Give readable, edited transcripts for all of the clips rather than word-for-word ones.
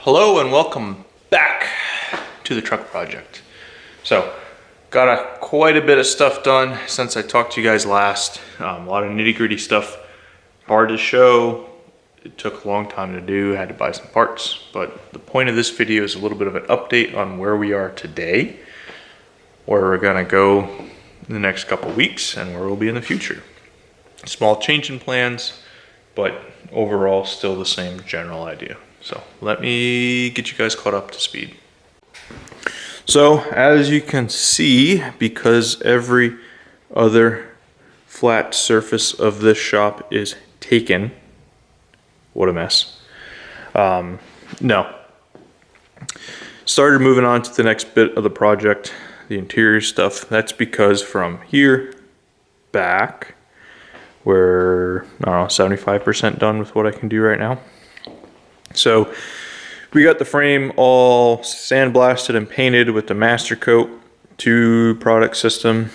Hello and welcome back to the truck project. So, got quite a bit of stuff done since I talked to you guys last. A lot of nitty-gritty stuff, hard to show. It took a long time to do, had to buy some parts. But the point of this video is a little bit of an update on where we are today, where we're gonna go in the next couple weeks, and where we'll be in the future. Small change in plans, but overall still the same general idea. So let me get you guys caught up to speed. So as you can see, because every other flat surface of this shop is taken, what a mess. Started moving on to the next bit of the project, the interior stuff. That's because from here back, we're, I don't know, 75% done with what I can do right now. So we got the frame all sandblasted and painted with the Master Coat 2 product system.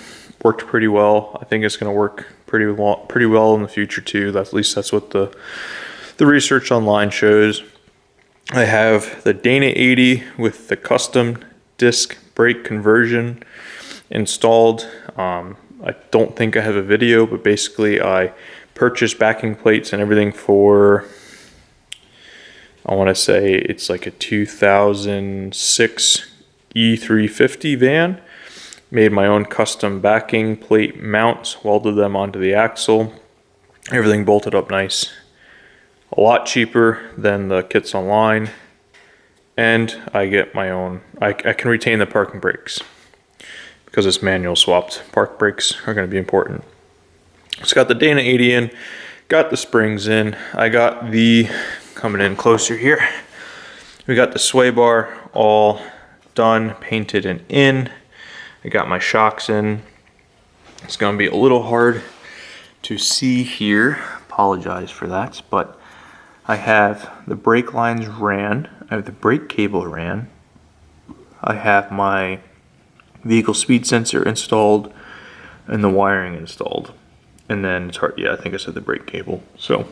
Worked pretty well. I think it's going to work pretty well in the future too. At least that's what the research online shows. I have the Dana 80 with the custom disc brake conversion installed. I don't think I have a video, but basically I purchased backing plates and everything for, I want to say it's like a 2006 E350 van. Made my own custom backing plate mounts, welded them onto the axle. Everything bolted up nice. A lot cheaper than the kits online. And I get my own, I can retain the parking brakes. Because it's manual swapped. Park brakes are going to be important. It's got the Dana 80 in, got the springs in. I got the, coming in closer here, we got the sway bar all done, painted and in. I got my shocks in. It's going to be a little hard to see here. Apologize for that, but I have the brake lines ran. I have the brake cable ran. I have my vehicle speed sensor installed and the wiring installed. And then it's hard, yeah, I think I said the brake cable. So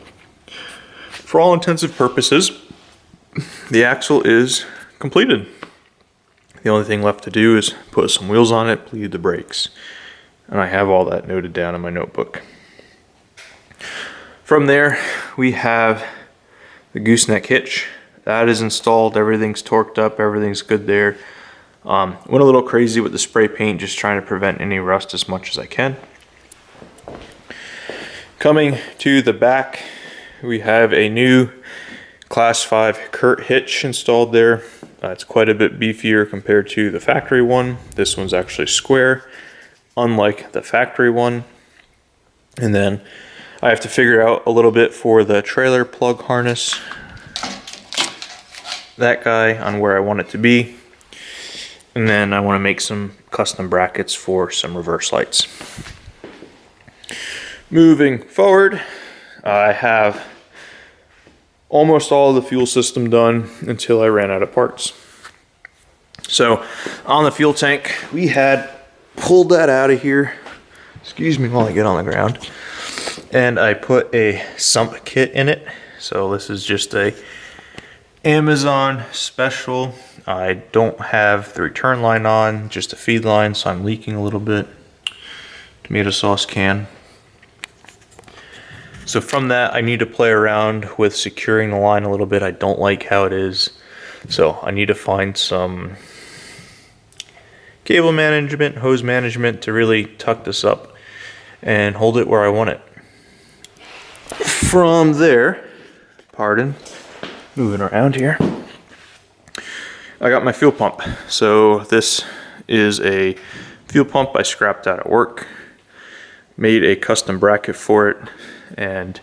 for all intensive purposes, the axle is completed. The only thing left to do is put some wheels on it, bleed the brakes. And I have all that noted down in my notebook. From there, we have the gooseneck hitch. That is installed, everything's torqued up, everything's good there. Went a little crazy with the spray paint, just trying to prevent any rust as much as I can. Coming to the back, we have a new Class 5 Curt hitch installed there. It's quite a bit beefier compared to the factory one. This one's actually square, unlike the factory one. And then I have to figure out a little bit for the trailer plug harness, that guy, on where I want it to be. And then I want to make some custom brackets for some reverse lights. Moving forward, I have almost all of the fuel system done until I ran out of parts. So on the fuel tank, we had pulled that out of here. Excuse me while I get on the ground. And I put a sump kit in it. So this is just a Amazon special. I don't have the return line on, just a feed line, so I'm leaking a little bit. Tomato sauce can. So from that, I need to play around with securing the line a little bit. I don't like how it is. So I need to find some cable management, hose management to really tuck this up and hold it where I want it. From there, moving around here, I got my fuel pump. So this is a fuel pump I scrapped out at work. Made a custom bracket for it. And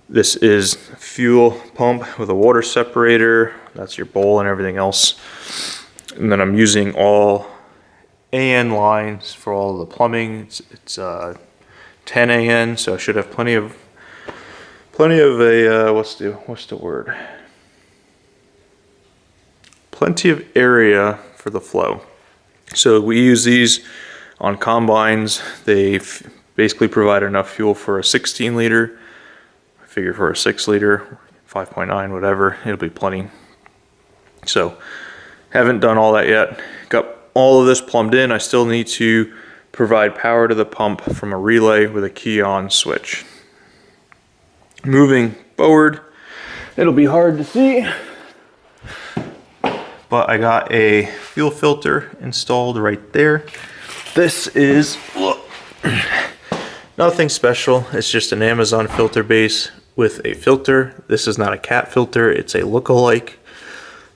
this is fuel pump with a water separator. That's your bowl and everything else. And then I'm using all AN lines for all the plumbing. It's 10 AN, so I should have plenty of a what's the word? Plenty of area for the flow. So we use these on combines. They basically provide enough fuel for a 16 liter. I figure for a 6 liter, 5.9, whatever, it'll be plenty. So haven't done all that yet. Got all of this plumbed in. I still need to provide power to the pump from a relay with a key on switch. Moving forward, it'll be hard to see, but I got a fuel filter installed right there. This is nothing special. It's just an Amazon filter base with a filter. This is not a cat filter, it's a look-alike.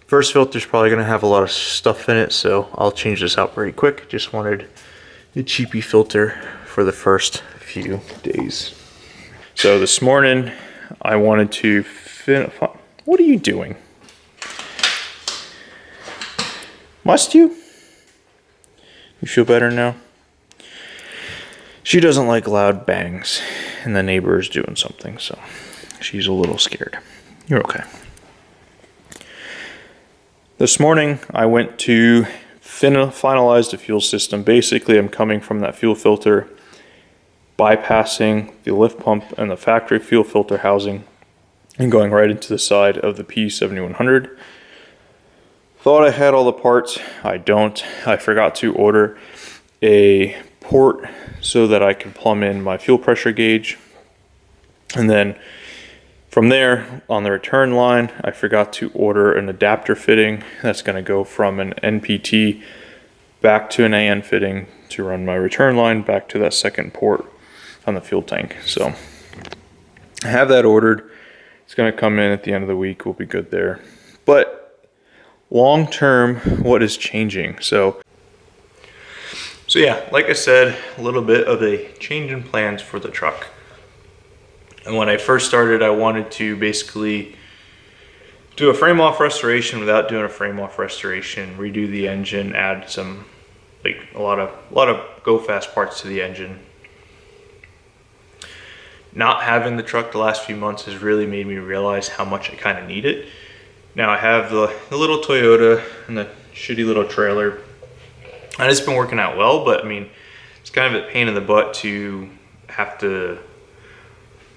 First filter is probably going to have a lot of stuff in it, so I'll change this out pretty quick. Just wanted the cheapy filter for the first few days. So this morning I wanted to what are you doing? Must you? You feel better now? She doesn't like loud bangs and the neighbor is doing something, so she's a little scared. You're okay. This morning I went to finalize the fuel system. Basically, I'm coming from that fuel filter, bypassing the lift pump and the factory fuel filter housing, and going right into the side of the P7100. Thought I had all the parts. I don't. I forgot to order a port so that I can plumb in my fuel pressure gauge. And then from there, on the return line, I forgot to order an adapter fitting that's going to go from an NPT back to an AN fitting to run my return line back to that second port on the fuel tank. So I have that ordered. It's going to come in at the end of the week. We'll be good there. But long term, what is changing? So yeah, like I said, a little bit of a change in plans for the truck. And when I first started, I wanted to basically do a frame off restoration without doing a frame off restoration, redo the engine, add some, like a lot of go fast parts to the engine. Not having the truck the last few months has really made me realize how much I kind of need it. Now I have the little Toyota and the shitty little trailer, and it's been working out well, but I mean, it's kind of a pain in the butt to have to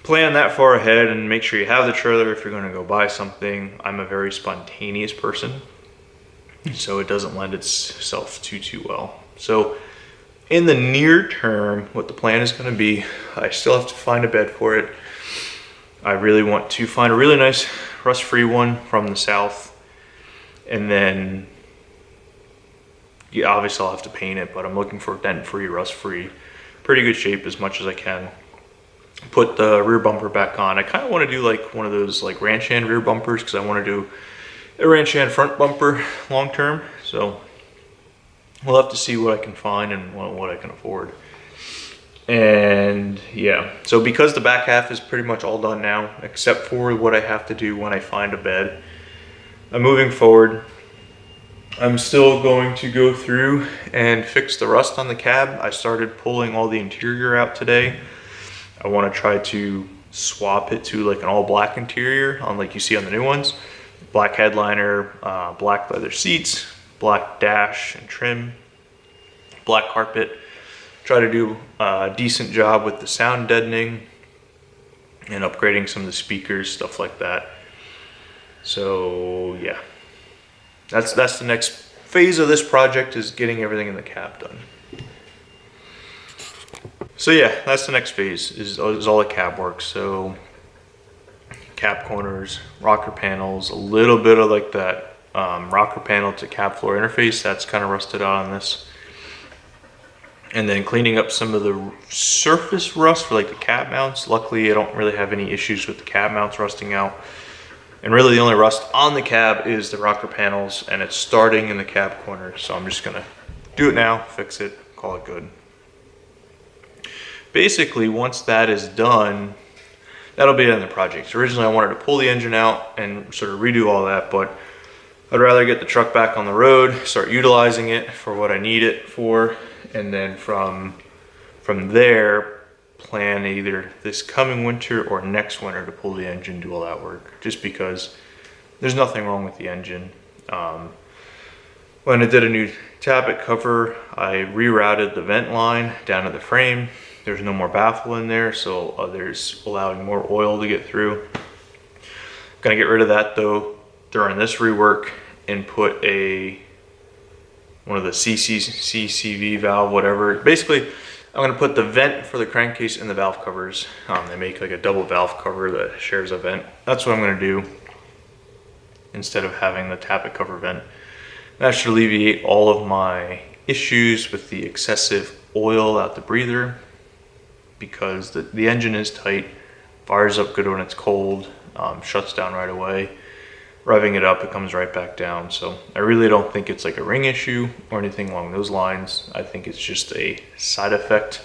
plan that far ahead and make sure you have the trailer if you're going to go buy something. I'm a very spontaneous person, so it doesn't lend itself too well. So in the near term, what the plan is going to be, I still have to find a bed for it. I really want to find a really nice rust-free one from the south, and then yeah, obviously I'll have to paint it, but I'm looking for dent-free, rust-free, pretty good shape as much as I can. Put the rear bumper back on. I kind of want to do like one of those like ranch hand rear bumpers, because I want to do a ranch hand front bumper long term. So we'll have to see what I can find and what I can afford. And yeah, so because the back half is pretty much all done now, except for what I have to do when I find a bed, I'm moving forward. I'm still going to go through and fix the rust on the cab. I started pulling all the interior out today. I want to try to swap it to like an all black interior on like you see on the new ones. Black headliner, black leather seats, black dash and trim, black carpet. Try to do a decent job with the sound deadening and upgrading some of the speakers, stuff like that. So yeah, that's the next phase of this project, is getting everything in the cab done. So yeah, that's the next phase, is all the cab work. So cab corners, rocker panels, a little bit of like that rocker panel to cab floor interface, that's kind of rusted out on this. And then cleaning up some of the surface rust for like the cab mounts. Luckily, I don't really have any issues with the cab mounts rusting out. And really the only rust on the cab is the rocker panels, and it's starting in the cab corner. So I'm just gonna do it now, fix it, call it good. Basically, once that is done, that'll be the end of the project. So originally I wanted to pull the engine out and sort of redo all that, but I'd rather get the truck back on the road, start utilizing it for what I need it for, and then from there, plan either this coming winter or next winter to pull the engine, do all that work, just because there's nothing wrong with the engine. When I did a new tappet cover, I rerouted the vent line down to the frame. There's no more baffle in there, so there's allowing more oil to get through. Gonna get rid of that though during this rework, and put one of the CCV valve, whatever. Basically, I'm gonna put the vent for the crankcase in the valve covers. They make like a double valve cover that shares a vent. That's what I'm gonna do instead of having the tappet cover vent. That should alleviate all of my issues with the excessive oil out the breather, because the engine is tight, fires up good when it's cold, shuts down right away. Revving it up, it comes right back down. So I really don't think it's like a ring issue or anything along those lines. I think it's just a side effect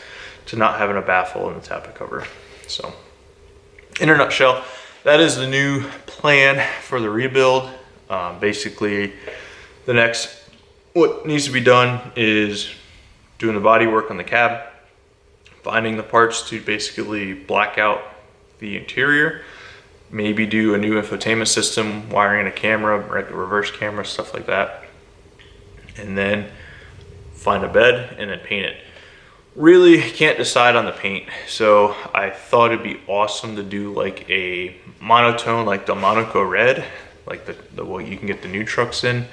to not having a baffle in the tappet cover. So in a nutshell, that is the new plan for the rebuild. Basically, what needs to be done is doing the body work on the cab, finding the parts to basically black out the interior, maybe do a new infotainment system, wiring in a camera, reverse camera, stuff like that, and then find a bed and then paint it. Really can't decide on the paint, so I thought it'd be awesome to do like a monotone, like the Monaco red, like the what you can get the new trucks in.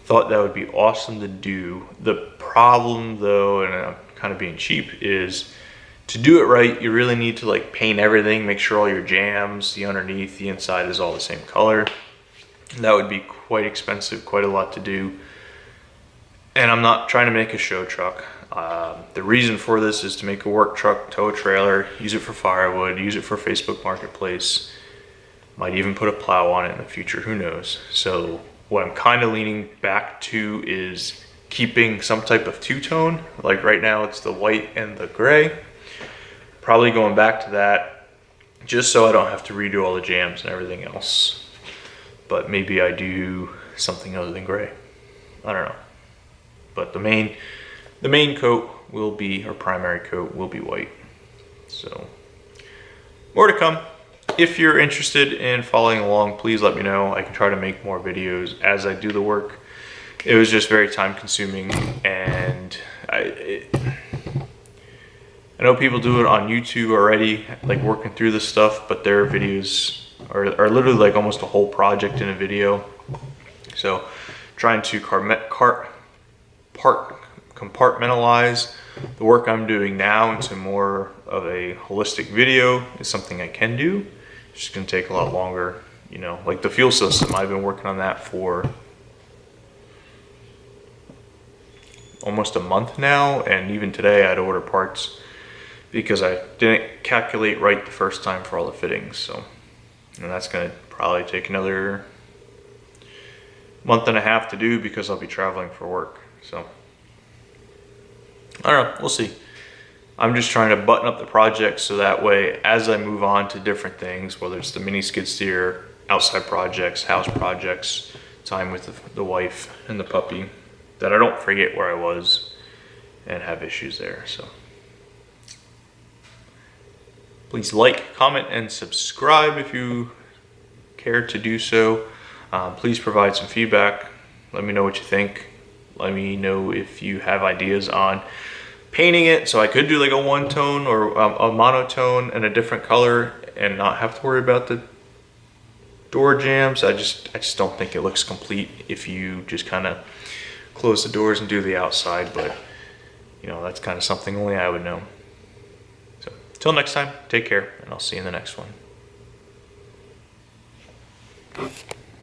Thought that would be awesome to do. The problem though, and I'm kind of being cheap, is to do it right, you really need to like paint everything, make sure all your jams, the underneath, the inside is all the same color. That would be quite expensive, quite a lot to do. And I'm not trying to make a show truck. The reason for this is to make a work truck, tow a trailer, use it for firewood, use it for Facebook Marketplace. Might even put a plow on it in the future, who knows. So what I'm kind of leaning back to is keeping some type of two-tone. Like right now it's the white and the gray. Probably going back to that just so I don't have to redo all the jams and everything else. But maybe I do something other than gray. I don't know. But the main coat will be, or primary coat will be white. So more to come. If you're interested in following along, please let me know. I can try to make more videos as I do the work. It was just very time consuming, and I know people do it on YouTube already, like working through this stuff, but their videos are literally like almost a whole project in a video. So trying to compartmentalize the work I'm doing now into more of a holistic video is something I can do. It's just gonna take a lot longer, you know, like the fuel system. I've been working on that for almost a month now, and even today I had to order parts because I didn't calculate right the first time for all the fittings. So, and that's gonna probably take another month and a half to do because I'll be traveling for work. So I don't know, we'll see. I'm just trying to button up the project so that way as I move on to different things, whether it's the mini skid steer, outside projects, house projects, time with the wife and the puppy, that I don't forget where I was and have issues there. So please like, comment, and subscribe if you care to do so. Please provide some feedback. Let me know what you think. Let me know if you have ideas on painting it, so I could do like a one-tone or a monotone and a different color and not have to worry about the door jams. I just don't think it looks complete if you just kind of close the doors and do the outside, but you know, that's kind of something only I would know. So till next time, take care, and I'll see you in the next one.